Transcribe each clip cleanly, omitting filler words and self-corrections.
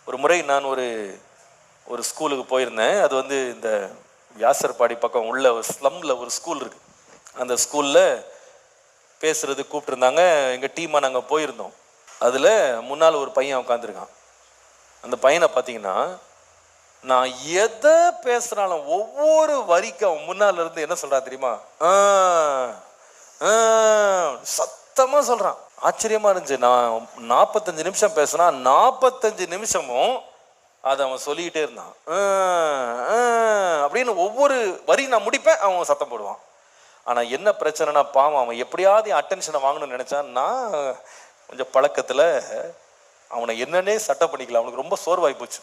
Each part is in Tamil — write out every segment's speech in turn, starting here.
ஒரு முறை நான் ஒரு ஒரு ஸ்கூலுக்கு போயிருந்தேன். அது வந்து இந்த வியாசர்பாடி பக்கம் உள்ள ஒரு ஸ்லம்மில் ஒரு ஸ்கூல் இருக்குது. அந்த ஸ்கூலில் பேசுறது கூப்பிட்டுருந்தாங்க. எங்கள் டீமாக நாங்கள் போயிருந்தோம். அதில் முன்னால் ஒரு பையன் உட்காந்துருக்கான். அந்த பையனை பார்த்தீங்கன்னா, நான் எதை பேசுகிறாலும் ஒவ்வொரு வரிக்கும் அவன் முன்னால் இருந்து என்ன சொல்கிறான் தெரியுமா? சத்தமாக சொல்கிறான். ஆச்சரியமாக இருந்துச்சு. நான் 45 நிமிஷம் பேசுனா 45 நிமிஷமும் அதை அவன் சொல்லிக்கிட்டே இருந்தான். அப்படின்னு ஒவ்வொரு வரி நான் முடிப்பேன், அவன் சத்தம் போடுவான். ஆனால் என்ன பிரச்சனைனா, பாவம் அவன் எப்படியாவது அட்டென்ஷனை வாங்கணும்னு நினச்சான். நான் கொஞ்சம் பழக்கத்தில் அவனை என்னன்னே சட்டை பண்ணிக்கலாம். அவனுக்கு ரொம்ப சோர்வாகி போச்சு.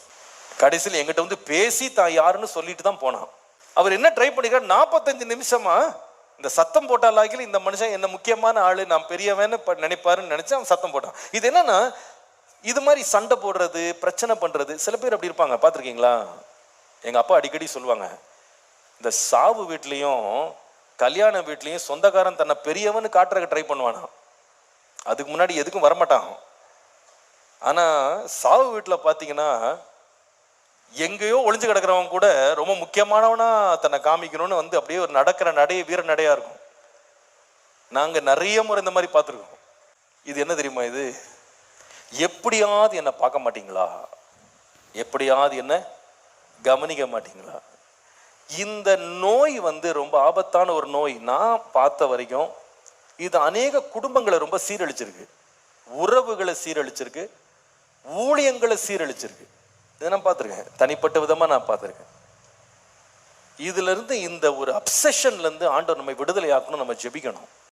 கடைசியில் எங்கிட்ட வந்து பேசி தான் யாருன்னு சொல்லிட்டு தான் போனான். அவர் என்ன ட்ரை பண்ணிக்கிறார், 45 நிமிஷமா இந்த சத்தம் போட்டாலாகில இந்த மனுஷன் என்ன முக்கியமான ஆளு, நான் பெரியவன்னு நினைப்பாருன்னு நினைச்சு அவன் சத்தம் போட்டான். இது என்னன்னா, இது மாதிரி சண்டை போடுறது, பிரச்சனை பண்றது, சில பேர் அப்படி இருப்பாங்க. பார்த்துருக்கீங்களா? எங்க அப்பா அடிக்கடி சொல்லுவாங்க, இந்த சாவு வீட்லையும் கல்யாண வீட்லையும் சொந்தக்காரன் தன்னை பெரியவன்னு காட்டுறதுக்கு ட்ரை பண்ணுவானா. அதுக்கு முன்னாடி எதுக்கும் வரமாட்டான். ஆனா சாவு வீட்டில் பார்த்தீங்கன்னா, எங்கேயோ ஒளிஞ்சு கிடக்கிறவன் கூட ரொம்ப முக்கியமானவனா தன்னை காமிக்கணும்னு வந்து அப்படியே ஒரு நடக்கிற நடைய வீர நடையா இருக்கும். நாங்க நிறைய முறை இந்த மாதிரி பார்த்துருக்கோம். இது என்ன தெரியுமா? இது எப்படியாவது என்ன பார்க்க மாட்டீங்களா, எப்படியாவது என்ன கவனிக்க மாட்டீங்களா? இந்த நோய் வந்து ரொம்ப ஆபத்தான ஒரு நோய். நான் பார்த்த வரைக்கும் இது அநேக குடும்பங்களை ரொம்ப சீரழிச்சிருக்கு, உறவுகளை சீரழிச்சிருக்கு, ஊழியங்களை சீரழிச்சிருக்கு. இதை நான் பார்த்துருக்கேன், தனிப்பட்ட விதமாக நான் பார்த்துருக்கேன். இதுல இருந்து, இந்த ஒரு அப்சஷன்ல இருந்து ஆண்டவர் நம்மை விடுதலை ஆக்கணும். நம்ம ஜெபிக்கணும்.